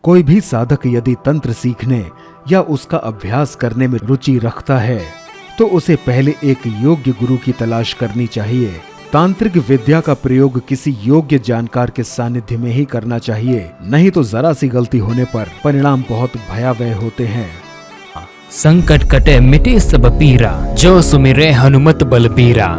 कोई भी साधक यदि तंत्र सीखने या उसका अभ्यास करने में रुचि रखता है तो उसे पहले एक योग्य गुरु की तलाश करनी चाहिए। तांत्रिक विद्या का प्रयोग किसी योग्य जानकार के सानिध्य में ही करना चाहिए, नहीं तो जरा सी गलती होने पर परिणाम बहुत भयावह होते हैं। संकट कटे मिटे सब पीरा, जो सुमिरे हनुमत बलबीरा।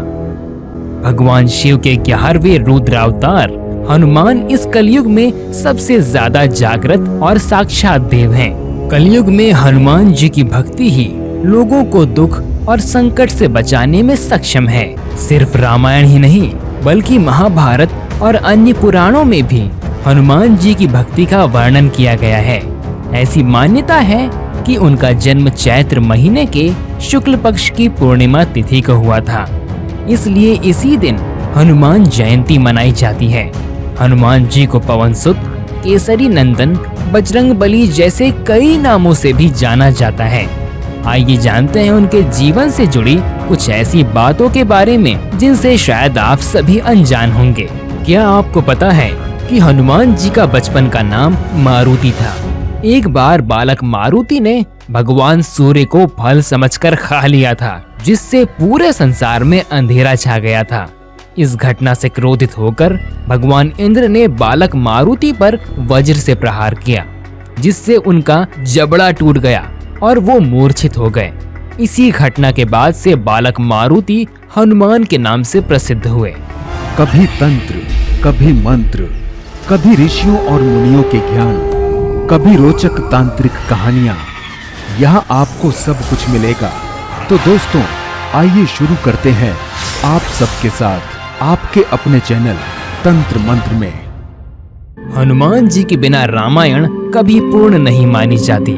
भगवान शिव के 11वें रुद्रावतार हनुमान इस कलयुग में सबसे ज्यादा जागृत और साक्षात देव हैं। कलयुग में हनुमान जी की भक्ति ही लोगों को दुख और संकट से बचाने में सक्षम है। सिर्फ रामायण ही नहीं बल्कि महाभारत और अन्य पुराणों में भी हनुमान जी की भक्ति का वर्णन किया गया है। ऐसी मान्यता है कि उनका जन्म चैत्र महीने के शुक्ल पक्ष की पूर्णिमा तिथि को हुआ था, इसलिए इसी दिन हनुमान जयंती मनाई जाती है। हनुमान जी को पवन सुत, केसरी नंदन, बजरंग बली जैसे कई नामों से भी जाना जाता है। आइए जानते हैं उनके जीवन से जुड़ी कुछ ऐसी बातों के बारे में जिनसे शायद आप सभी अनजान होंगे। क्या आपको पता है कि हनुमान जी का बचपन का नाम मारुति था? एक बार बालक मारुति ने भगवान सूर्य को फल समझकर खा लिया था, जिससे पूरे संसार में अंधेरा छा गया था। इस घटना से क्रोधित होकर भगवान इंद्र ने बालक मारुति पर वज्र से प्रहार किया, जिससे उनका जबड़ा टूट गया और वो मूर्छित हो गए। इसी घटना के बाद से बालक मारुति हनुमान के नाम से प्रसिद्ध हुए। कभी तंत्र, कभी मंत्र, कभी ऋषियों और मुनियों के ज्ञान, कभी रोचक तांत्रिक कहानियां, यहाँ आपको सब कुछ मिलेगा। तो दोस्तों आइए शुरू करते हैं आप सबके साथ आपके अपने चैनल तंत्र मंत्र में। हनुमान जी के बिना रामायण कभी पूर्ण नहीं मानी जाती।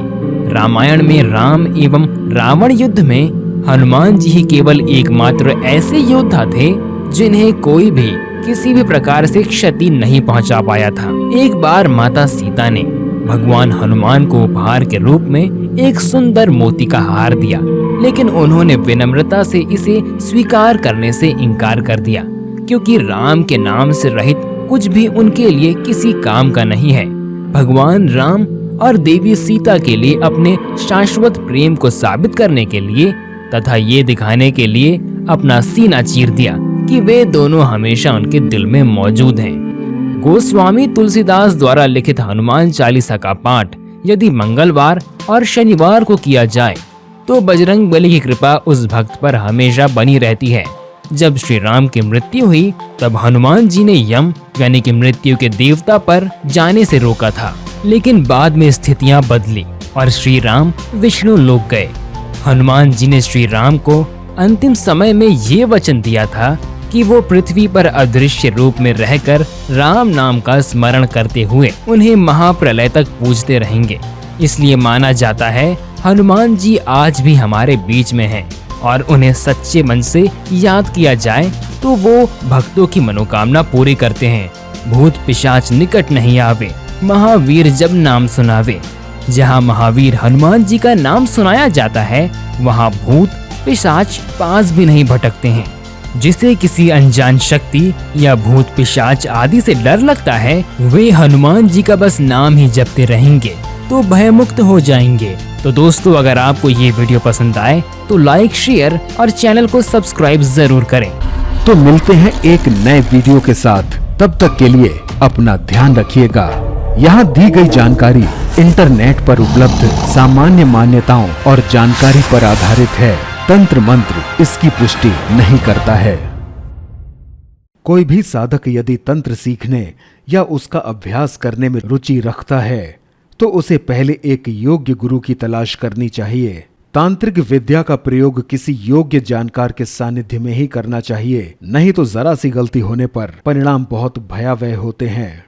रामायण में राम एवं रावण युद्ध में हनुमान जी ही केवल एकमात्र ऐसे योद्धा थे जिन्हें कोई भी किसी भी प्रकार से क्षति नहीं पहुंचा पाया था। एक बार माता सीता ने भगवान हनुमान को उपहार के रूप में एक सुंदर मोती का हार दिया, लेकिन उन्होंने विनम्रता से इसे स्वीकार करने से इनकार कर दिया, क्योंकि राम के नाम से रहित कुछ भी उनके लिए किसी काम का नहीं है। भगवान राम और देवी सीता के लिए अपने शाश्वत प्रेम को साबित करने के लिए तथा ये दिखाने के लिए अपना सीना चीर दिया कि वे दोनों हमेशा उनके दिल में मौजूद हैं। गोस्वामी तुलसीदास द्वारा लिखित हनुमान चालीसा का पाठ यदि मंगलवार और शनिवार को किया जाए तो बजरंग बली की कृपा उस भक्त पर हमेशा बनी रहती है। जब श्री राम की मृत्यु हुई तब हनुमान जी ने यम यानी कि मृत्यु के देवता पर जाने से रोका था, लेकिन बाद में स्थितियां बदली और श्री राम विष्णु लोक गए। हनुमान जी ने श्री राम को अंतिम समय में ये वचन दिया था कि वो पृथ्वी पर अदृश्य रूप में रहकर राम नाम का स्मरण करते हुए उन्हें महाप्रलय तक पूजते रहेंगे। इसलिए माना जाता है हनुमान जी आज भी हमारे बीच में हैं और उन्हें सच्चे मन से याद किया जाए तो वो भक्तों की मनोकामना पूरी करते हैं। भूत पिशाच निकट नहीं आवे, महावीर जब नाम सुनावे। जहाँ महावीर हनुमान जी का नाम सुनाया जाता है वहाँ भूत पिशाच पास भी नहीं भटकते हैं। जिसे किसी अनजान शक्ति या भूत पिशाच आदि से डर लगता है वे हनुमान जी का बस नाम ही जपते रहेंगे तो भयमुक्त हो जाएंगे। तो दोस्तों अगर आपको ये वीडियो पसंद आए तो लाइक, शेयर और चैनल को सब्सक्राइब जरूर करें। तो मिलते हैं एक नए वीडियो के साथ, तब तक के लिए अपना ध्यान रखिएगा। यहाँ दी गई जानकारी इंटरनेट पर उपलब्ध सामान्य मान्यताओं और जानकारी पर आधारित है। तंत्र मंत्र इसकी पुष्टि नहीं करता है। कोई भी साधक यदि तंत्र सीखने या उसका अभ्यास करने में रुचि रखता है तो उसे पहले एक योग्य गुरु की तलाश करनी चाहिए। तांत्रिक विद्या का प्रयोग किसी योग्य जानकार के सानिध्य में ही करना चाहिए, नहीं तो जरा सी गलती होने पर परिणाम बहुत भयावह होते हैं।